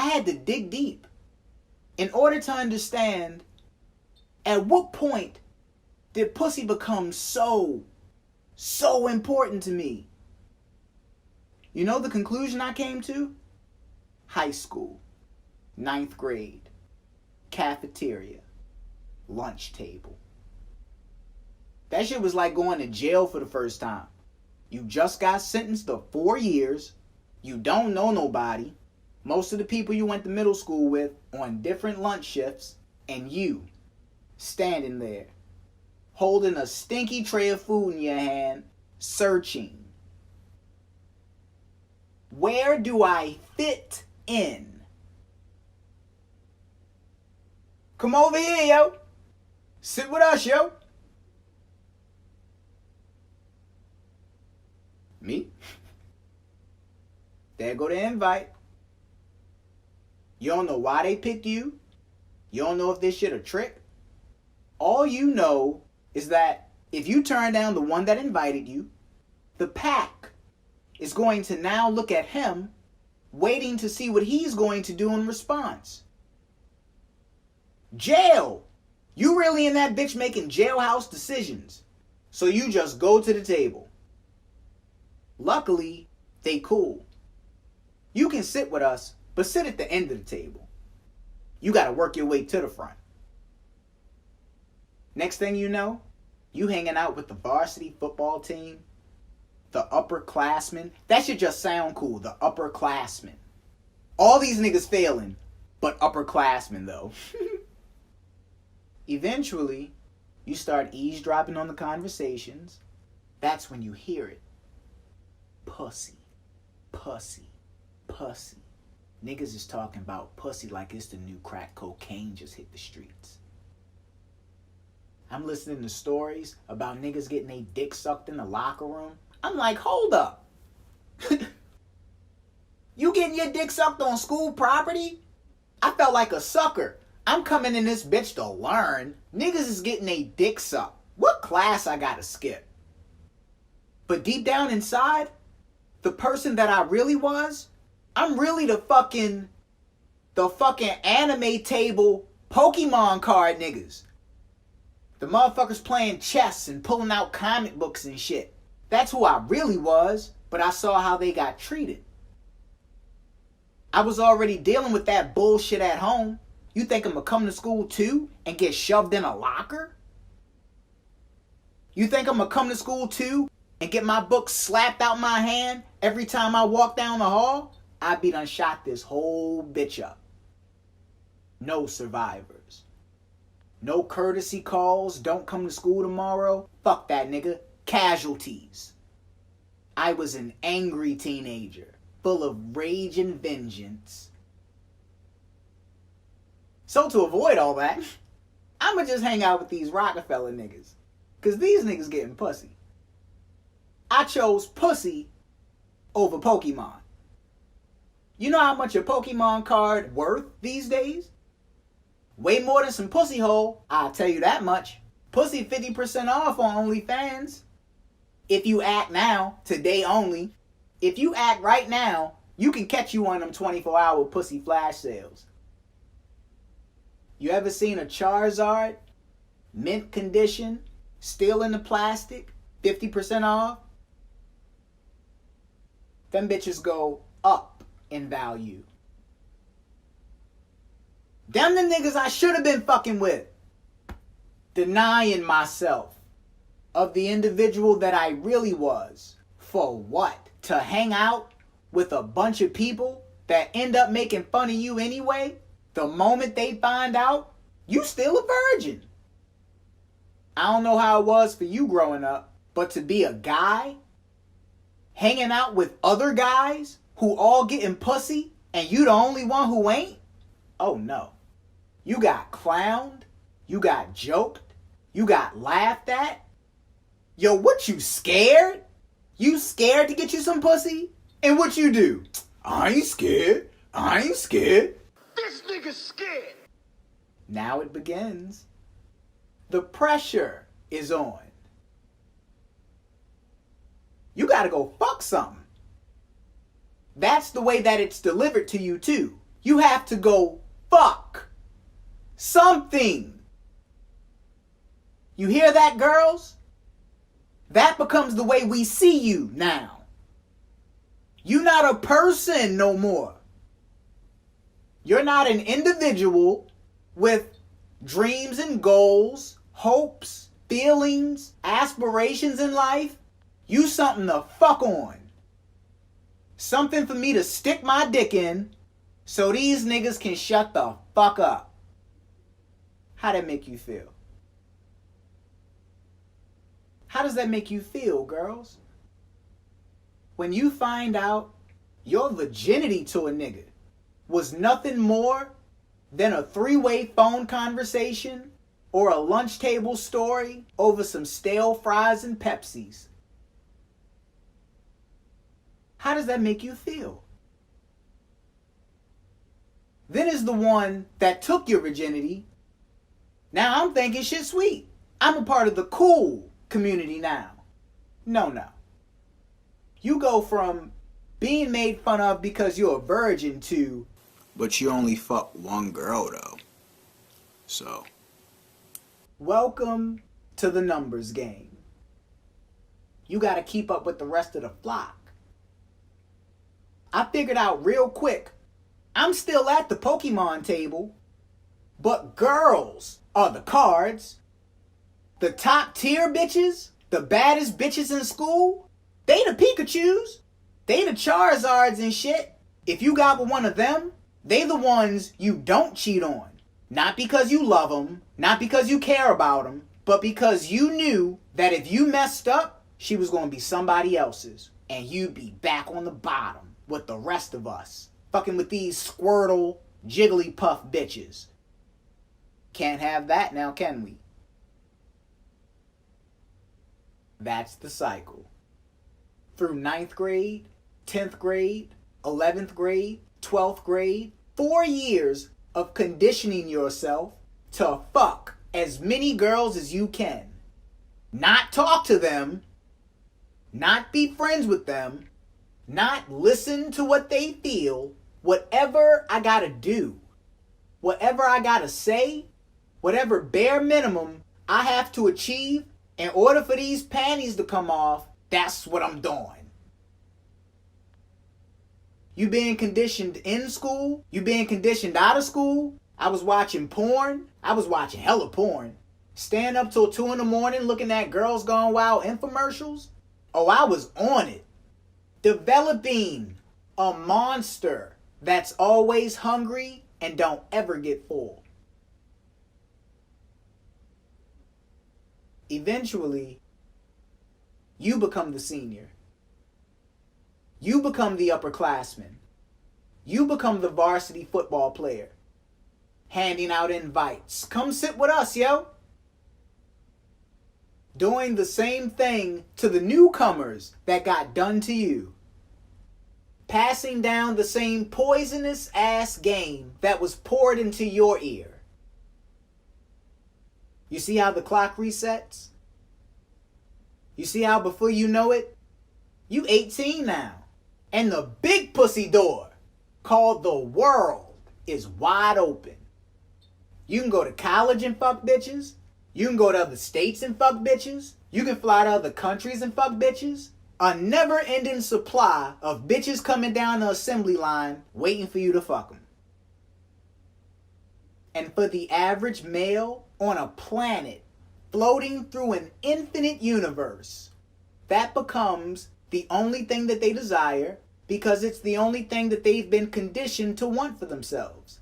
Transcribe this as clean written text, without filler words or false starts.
had to dig deep in order to understand at what point did pussy become so important to me. You know the conclusion I came to? High school, 9th grade, cafeteria, lunch table. That shit was like going to jail for the first time. You just got sentenced to 4 years. You don't know nobody. Most of the people you went to middle school with on different lunch shifts. And you standing there holding a stinky tray of food in your hand, searching. Where do I fit in? Come over here, yo. Sit with us, yo. Me? There go the invite. You don't know why they picked you. You don't know if this shit a trick. All you know is that if you turn down the one that invited you, the pack is going to now look at him, waiting to see what he's going to do in response. Jail. You really in that bitch making jailhouse decisions. So you just go to the table. Luckily, they cool. You can sit with us, but sit at the end of the table. You gotta work your way to the front. Next thing you know, you hanging out with the varsity football team, the upperclassmen. That should just sound cool, the upperclassmen. All these niggas failing, but upperclassmen though. Eventually, you start eavesdropping on the conversations. That's when you hear it. Pussy, pussy, pussy. Niggas is talking about pussy like it's the new crack cocaine just hit the streets. I'm listening to stories about niggas getting their dick sucked in the locker room. I'm like, hold up. You getting your dick sucked on school property? I felt like a sucker. I'm coming in this bitch to learn. Niggas is getting their dick sucked. What class I gotta skip? But deep down inside, the person that I really was, I'm really the fucking anime table Pokemon card niggas. The motherfuckers playing chess and pulling out comic books and shit. That's who I really was, but I saw how they got treated. I was already dealing with that bullshit at home. You think I'm gonna come to school too and get shoved in a locker? You think I'm gonna come to school too and get my book slapped out my hand every time I walk down the hall? I be done shot this whole bitch up. No survivors. No courtesy calls, don't come to school tomorrow. Fuck that nigga. Casualties. I was an angry teenager, full of rage and vengeance. So to avoid all that, I'ma just hang out with these Rockefeller niggas. Cause these niggas getting pussy. I chose pussy over Pokemon. You know how much a Pokemon card worth these days? Way more than some pussy hole, I'll tell you that much. Pussy 50% off on OnlyFans. If you act now, today only. If you act right now, you can catch you on them 24-hour pussy flash sales. You ever seen a Charizard, mint condition, still in the plastic, 50% off? Them bitches go up in value. Them the niggas I should have been fucking with. Denying myself of the individual that I really was. For what? To hang out with a bunch of people that end up making fun of you anyway? The moment they find out, you still a virgin. I don't know how it was for you growing up, but to be a guy, hanging out with other guys who all getting pussy, and you the only one who ain't? Oh no. You got clowned, you got joked, you got laughed at. Yo, what, you scared? You scared to get you some pussy? And what you do? I ain't scared. I ain't scared. This nigga's scared. Now it begins. The pressure is on. You gotta go fuck something. That's the way that it's delivered to you too. You have to go fuck something. You hear that, girls? That becomes the way we see you now. You're not a person no more. You're not an individual with dreams and goals, hopes, feelings, aspirations in life. You something to fuck on. Something for me to stick my dick in so these niggas can shut the fuck up. How that make you feel? How does that make you feel, girls? When you find out your virginity to a nigga was nothing more than a three-way phone conversation or a lunch table story over some stale fries and Pepsis. How does that make you feel? Then is the one that took your virginity. Now I'm thinking shit sweet. I'm a part of the cool community now. No. You go from being made fun of because you're a virgin to, but you only fuck one girl though. So, welcome to the numbers game. You gotta keep up with the rest of the flock. I figured out real quick, I'm still at the Pokemon table, but girls are the cards. The top tier bitches, the baddest bitches in school, they the Pikachus. They the Charizards and shit. If you got with one of them, they the ones you don't cheat on. Not because you love them, not because you care about them, but because you knew that if you messed up, she was going to be somebody else's. And you'd be back on the bottom with the rest of us. Fucking with these Squirtle, Jigglypuff bitches. Can't have that now, can we? That's the cycle. Through 9th grade, 10th grade, 11th grade, 12th grade, 4 years of conditioning yourself to fuck as many girls as you can. Not talk to them, not be friends with them, not listen to what they feel. Whatever I gotta do, whatever I gotta say, whatever bare minimum I have to achieve in order for these panties to come off, that's what I'm doing. You being conditioned in school, you being conditioned out of school. I was watching porn. I was watching hella porn. Staying up till 2 in the morning looking at Girls Gone Wild infomercials. Oh, I was on it. Developing a monster that's always hungry and don't ever get full. Eventually, you become the senior. You become the upperclassman. You become the varsity football player. Handing out invites. Come sit with us, yo. Doing the same thing to the newcomers that got done to you. Passing down the same poisonous ass game that was poured into your ear. You see how the clock resets? You see how before you know it, you 18 now. And the big pussy door called the world is wide open. You can go to college and fuck bitches. You can go to other states and fuck bitches. You can fly to other countries and fuck bitches. A never-ending supply of bitches coming down the assembly line waiting for you to fuck them. And for the average male on a planet floating through an infinite universe, that becomes the only thing that they desire because it's the only thing that they've been conditioned to want for themselves.